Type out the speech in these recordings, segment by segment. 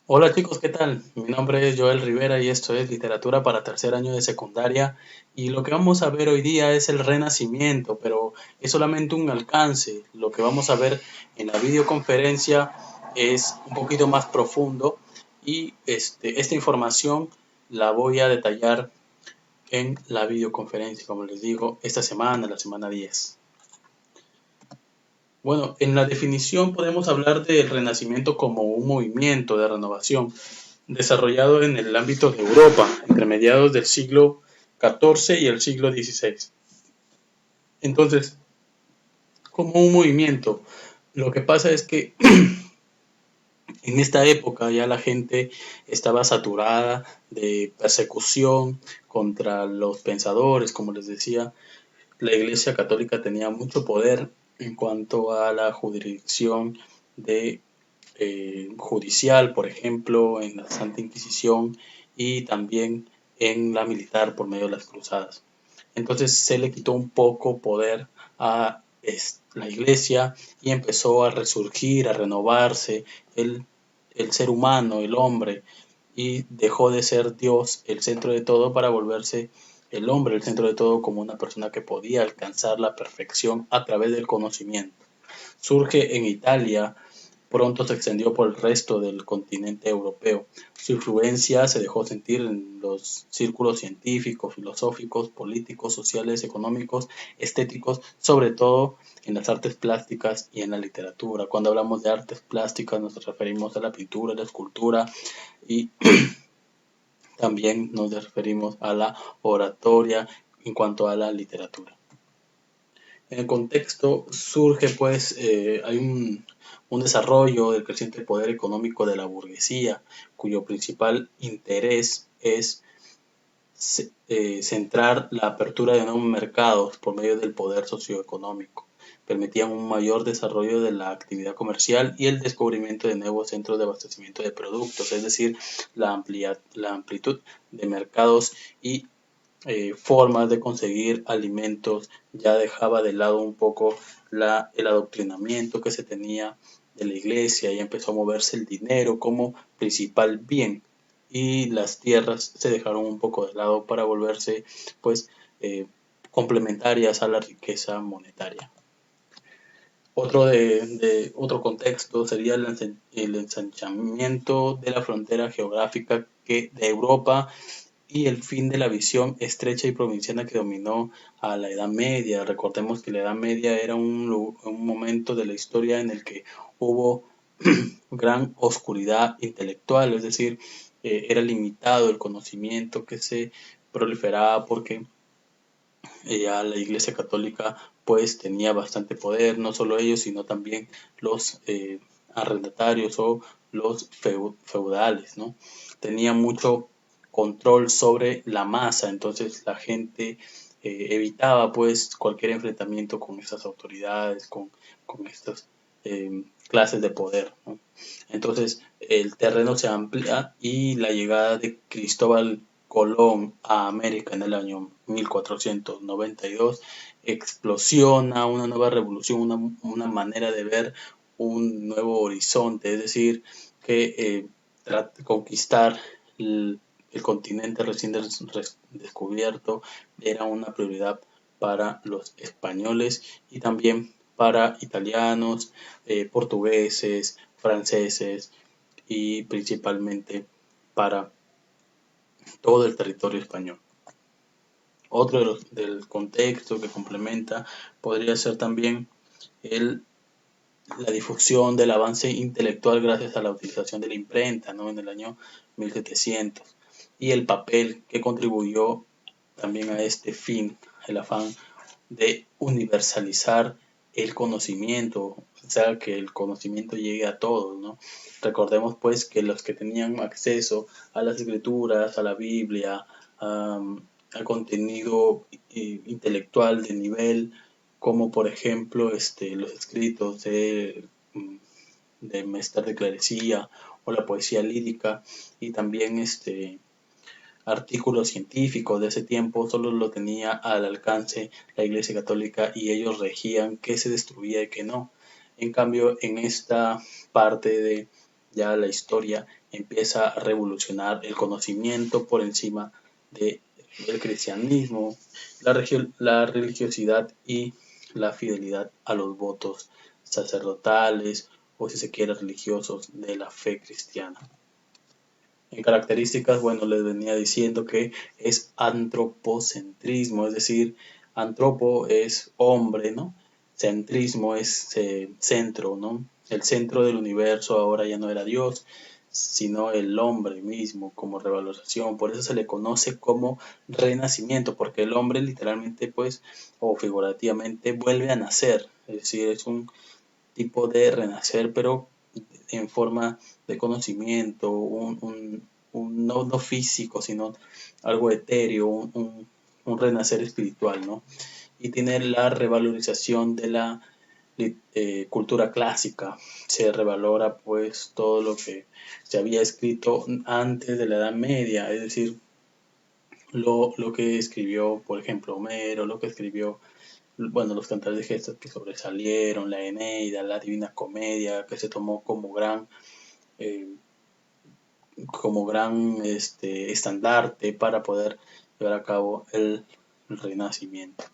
Hola chicos, ¿qué tal? Mi nombre es Joel Rivera y esto es Literatura para tercer año de secundaria y lo que vamos a ver hoy día es el Renacimiento, pero es solamente un alcance. Lo que vamos a ver en la videoconferencia es un poquito más profundo y esta información la voy a detallar en la videoconferencia, como les digo, esta semana, la semana 10. Bueno, en la definición podemos hablar del Renacimiento como un movimiento de renovación desarrollado en el ámbito de Europa entre mediados del siglo XIV y el siglo XVI. Entonces, como un movimiento, lo que pasa es que en esta época ya la gente estaba saturada de persecución contra los pensadores, como les decía, la Iglesia Católica tenía mucho poder en cuanto a la jurisdicción de judicial, por ejemplo, en la Santa Inquisición y también en la militar por medio de las cruzadas. Entonces se le quitó un poco poder a la iglesia y empezó a resurgir, a renovarse el, el ser humano, el hombre, y dejó de ser Dios el centro de todo para volverse el hombre el centro de todo como una persona que podía alcanzar la perfección a través del conocimiento. Surge en Italia, pronto se extendió por el resto del continente europeo. Su influencia se dejó sentir en los círculos científicos, filosóficos, políticos, sociales, económicos, estéticos, sobre todo en las artes plásticas y en la literatura. Cuando hablamos de artes plásticas nos referimos a la pintura, la escultura y también nos referimos a la oratoria en cuanto a la literatura. En el contexto surge pues, hay un desarrollo del creciente poder económico de la burguesía, cuyo principal interés es centrar la apertura de nuevos mercados por medio del poder socioeconómico. Permitían un mayor desarrollo de la actividad comercial y el descubrimiento de nuevos centros de abastecimiento de productos, es decir, la amplitud de mercados y formas de conseguir alimentos, ya dejaba de lado un poco el adoctrinamiento que se tenía de la iglesia y empezó a moverse el dinero como principal bien y las tierras se dejaron un poco de lado para volverse pues complementarias a la riqueza monetaria. Otro contexto sería el ensanchamiento de la frontera geográfica de Europa y el fin de la visión estrecha y provinciana que dominó a la Edad Media. Recordemos que la Edad Media era un momento de la historia en el que hubo gran oscuridad intelectual, es decir, era limitado el conocimiento que se proliferaba porque ya la Iglesia Católica pues tenía bastante poder, no solo ellos, sino también los arrendatarios o los feudales, ¿no? Tenía mucho control sobre la masa, entonces la gente evitaba pues cualquier enfrentamiento con estas autoridades, con estas clases de poder, ¿no? Entonces el terreno se amplía y la llegada de Cristóbal Colón a América en el año 1492 explosiona una nueva revolución, una manera de ver un nuevo horizonte, es decir, que conquistar el continente recién descubierto era una prioridad para los españoles y también para italianos, portugueses, franceses y principalmente para todo el territorio español. Otro del contexto que complementa podría ser también el, la difusión del avance intelectual gracias a la utilización de la imprenta, ¿no? En el año 1700 y el papel que contribuyó también a este fin, el afán de universalizar el conocimiento, o sea, que el conocimiento llegue a todos, ¿no? Recordemos pues que los que tenían acceso a las escrituras, a la Biblia, al contenido intelectual de nivel, como por ejemplo los escritos de Mester de Clerecía o la poesía lírica y también artículos científicos de ese tiempo solo lo tenía al alcance la Iglesia Católica y ellos regían qué se destruía y qué no. En cambio, en esta parte ya la historia empieza a revolucionar el conocimiento por encima del cristianismo, la religiosidad y la fidelidad a los votos sacerdotales o, si se quiere, religiosos de la fe cristiana. En características, bueno, les venía diciendo que es antropocentrismo, es decir, antropo es hombre, ¿no? Centrismo es centro, ¿no? El centro del universo ahora ya no era Dios, sino el hombre mismo como revalorización. Por eso se le conoce como renacimiento, porque el hombre literalmente, pues, o figurativamente, vuelve a nacer. Es decir, es un tipo de renacer, pero en forma de conocimiento, no físico, sino algo etéreo, un renacer espiritual, ¿no? Y tiene la revalorización de la cultura clásica. Se revalora pues todo lo que se había escrito antes de la Edad Media, es decir, lo que escribió, por ejemplo, Homero, lo que escribió, bueno, los cantares de gestos que sobresalieron, la Eneida, la Divina Comedia, que se tomó eh, como gran estandarte para poder llevar a cabo el Renacimiento.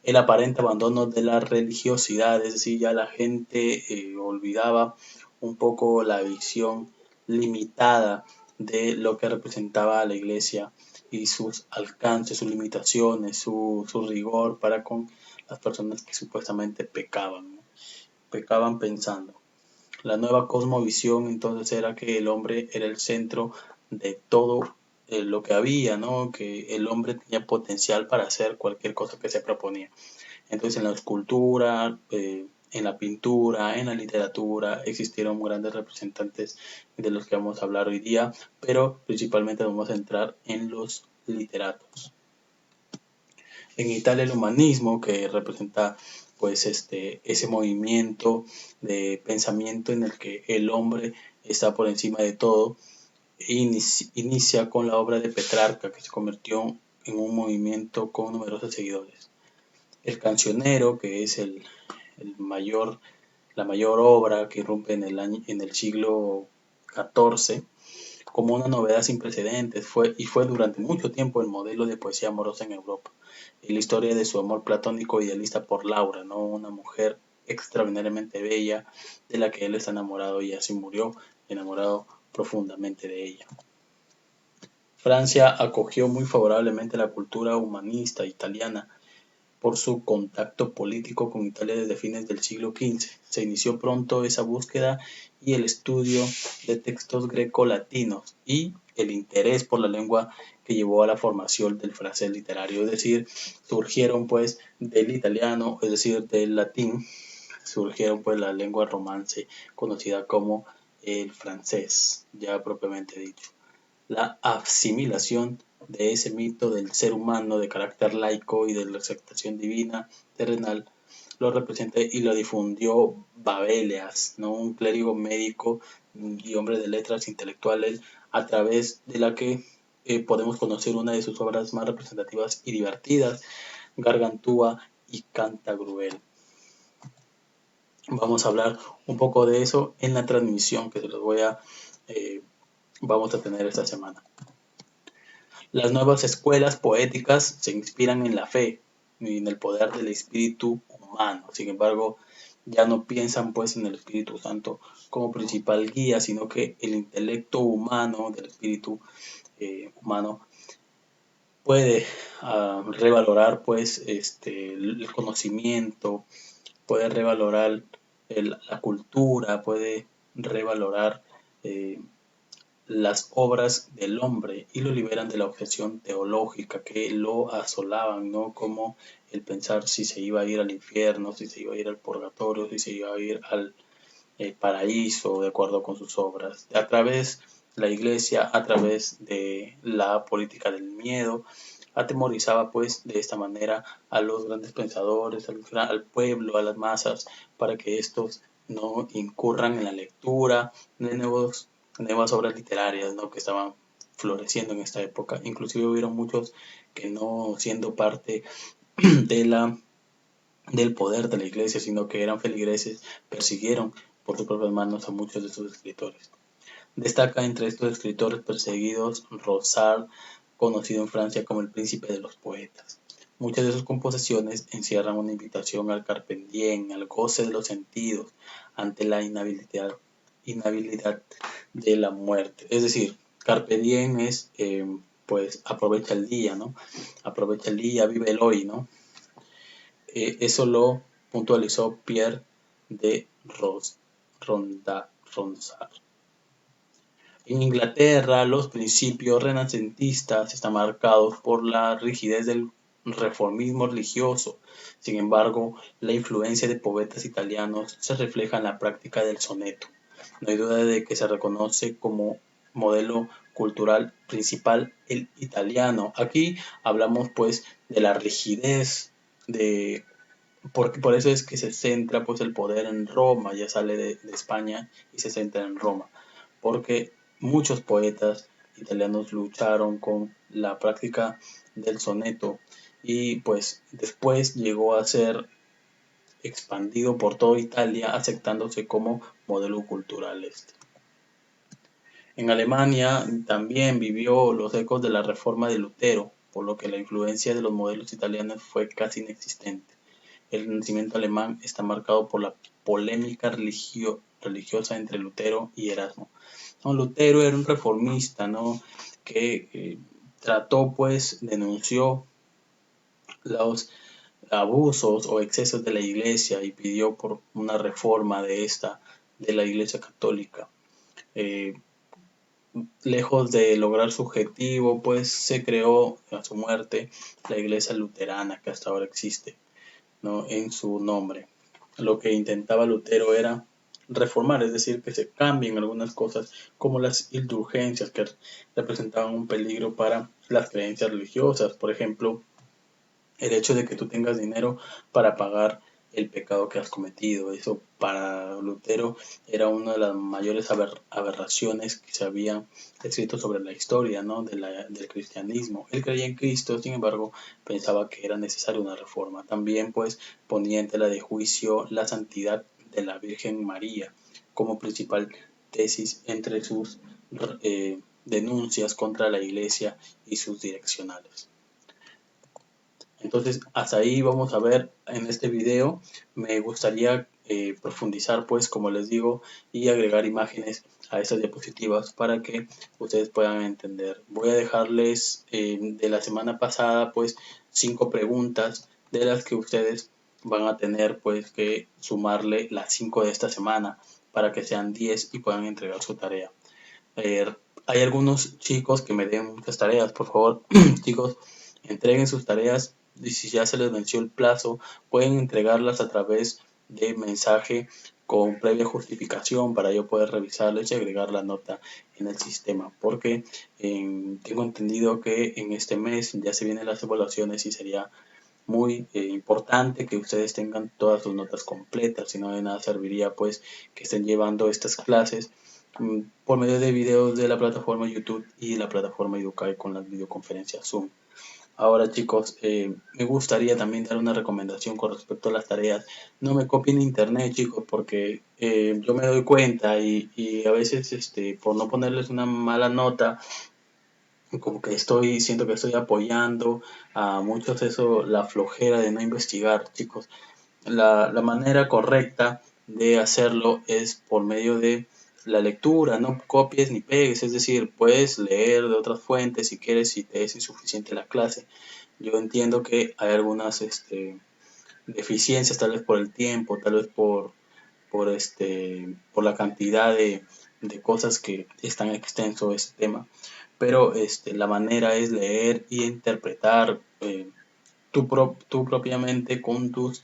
El aparente abandono de la religiosidad, es decir, ya la gente olvidaba un poco la visión limitada de lo que representaba la iglesia y sus alcances, sus limitaciones, su rigor para con las personas que supuestamente pecaban, ¿no? Pecaban pensando. La nueva cosmovisión entonces era que el hombre era el centro de todo lo que había, ¿no? Que el hombre tenía potencial para hacer cualquier cosa que se proponía. Entonces en la escultura, en la pintura, en la literatura, existieron grandes representantes de los que vamos a hablar hoy día, pero principalmente vamos a entrar en los literatos. En Italia el humanismo, que representa pues ese movimiento de pensamiento en el que el hombre está por encima de todo, inicia con la obra de Petrarca, que se convirtió en un movimiento con numerosos seguidores. El cancionero, que es la mayor obra que irrumpe en el siglo XIV, como una novedad sin precedentes, fue durante mucho tiempo el modelo de poesía amorosa en Europa. Y la historia de su amor platónico idealista por Laura, ¿no? Una mujer extraordinariamente bella de la que él está enamorado y así murió enamorado profundamente de ella. Francia acogió muy favorablemente la cultura humanista italiana por su contacto político con Italia desde fines del siglo XV. Se inició pronto esa búsqueda y el estudio de textos grecolatinos y el interés por la lengua que llevó a la formación del francés literario, es decir, surgieron pues del italiano, es decir, del latín, surgieron pues la lengua romance conocida como el francés, ya propiamente dicho. La asimilación de ese mito del ser humano de carácter laico y de la aceptación divina terrenal lo representa y lo difundió Babeleas, ¿no? Un clérigo médico y hombre de letras intelectuales, a través de la que podemos conocer una de sus obras más representativas y divertidas, Gargantúa y Cantagruel. Vamos a hablar un poco de eso en la transmisión que se los vamos a tener esta semana. Las nuevas escuelas poéticas se inspiran en la fe y en el poder del espíritu humano. Sin embargo, ya no piensan pues en el Espíritu Santo como principal guía, sino que el intelecto humano del espíritu humano puede revalorar pues el conocimiento, puede revalorar la cultura, puede revalorar las obras del hombre y lo liberan de la objeción teológica que lo asolaban, ¿no? Como el pensar si se iba a ir al infierno, si se iba a ir al purgatorio, si se iba a ir al paraíso de acuerdo con sus obras. A través de la iglesia, a través de la política del miedo, atemorizaba pues de esta manera a los grandes pensadores, al pueblo, a las masas, para que estos no incurran en la lectura de nuevas obras literarias, ¿no? Que estaban floreciendo en esta época. Inclusive hubieron muchos que no siendo parte de del poder de la iglesia, sino que eran feligreses, persiguieron por sus propias manos a muchos de sus escritores. Destaca entre estos escritores perseguidos Ronsard, conocido en Francia como el príncipe de los poetas. Muchas de sus composiciones encierran una invitación al carpe diem, al goce de los sentidos, ante la inhabilidad de la muerte. Es decir, carpe diem es, pues, aprovecha el día, ¿no? Aprovecha el día, vive el hoy, ¿no? Eso lo puntualizó Pierre de Ronsard. En Inglaterra, los principios renacentistas están marcados por la rigidez del reformismo religioso. Sin embargo, la influencia de poetas italianos se refleja en la práctica del soneto. No hay duda de que se reconoce como modelo cultural principal el italiano. Aquí hablamos pues de la rigidez de porque por eso es que se centra pues el poder en Roma, ya sale de España y se centra en Roma, porque muchos poetas italianos lucharon con la práctica del soneto y pues después llegó a ser expandido por toda Italia, aceptándose como modelo cultural este. En Alemania también vivió los ecos de la reforma de Lutero, por lo que la influencia de los modelos italianos fue casi inexistente. El Renacimiento alemán está marcado por la polémica religiosa entre Lutero y Erasmo. No, Lutero era un reformista, ¿no? Que trató, pues, denunció los abusos o excesos de la iglesia y pidió por una reforma de la iglesia católica. Eh, Lejos de lograr su objetivo, pues se creó a su muerte la iglesia luterana que hasta ahora existe, ¿no? En su nombre. Lo que intentaba Lutero era reformar, es decir, que se cambien algunas cosas como las indulgencias que representaban un peligro para las creencias religiosas. Por ejemplo, el hecho de que tú tengas dinero para pagar el pecado que has cometido. Eso para Lutero era una de las mayores aberraciones que se había escrito sobre la historia, ¿no? Del cristianismo. Él creía en Cristo, sin embargo, pensaba que era necesaria una reforma. También pues ponía en tela de juicio la santidad de la Virgen María como principal tesis entre sus denuncias contra la Iglesia y sus direccionales. Entonces, hasta ahí vamos a ver en este video. Me gustaría profundizar, pues, como les digo, y agregar imágenes a estas diapositivas para que ustedes puedan entender. Voy a dejarles de la semana pasada, pues, 5 preguntas de las que ustedes van a tener, pues, que sumarle las 5 de esta semana para que sean 10 y puedan entregar su tarea. Eh, Hay algunos chicos que me den muchas tareas, por favor, chicos, entreguen sus tareas y si ya se les venció el plazo, pueden entregarlas a través de mensaje con previa justificación para yo poder revisarles y agregar la nota en el sistema, porque tengo entendido que en este mes ya se vienen las evaluaciones y sería muy importante que ustedes tengan todas sus notas completas, si no de nada serviría pues que estén llevando estas clases por medio de videos de la plataforma YouTube y la plataforma Educare con las videoconferencias Zoom. Ahora chicos, me gustaría también dar una recomendación con respecto a las tareas. No me copien internet chicos porque yo me doy cuenta y a veces por no ponerles una mala nota, como que siento que estoy apoyando a muchos eso, la flojera de no investigar chicos. La manera correcta de hacerlo es por medio de la lectura, no copies ni pegues, es decir, puedes leer de otras fuentes si quieres, si te es insuficiente la clase. Yo entiendo que hay algunas deficiencias, tal vez por el tiempo, tal vez por la cantidad de cosas que están extenso ese tema, pero la manera es leer y interpretar tú propiamente con tus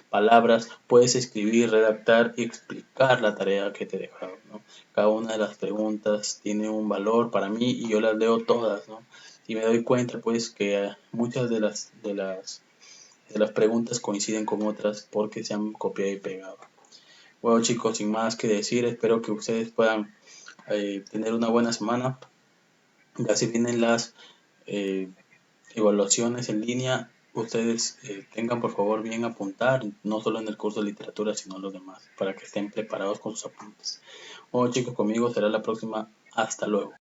palabras puedes escribir, redactar y explicar la tarea que te dejaron, ¿no? Cada una de las preguntas tiene un valor para mí y yo las leo todas, ¿no? Y me doy cuenta pues que muchas de las preguntas coinciden con otras porque se han copiado y pegado. Bueno chicos, sin más que decir, espero que ustedes puedan tener una buena semana. Ya se vienen las eh, evaluaciones en línea ustedes tengan por favor bien apuntar, no solo en el curso de literatura, sino en los demás, para que estén preparados con sus apuntes. Bueno chicos, conmigo será la próxima. Hasta luego.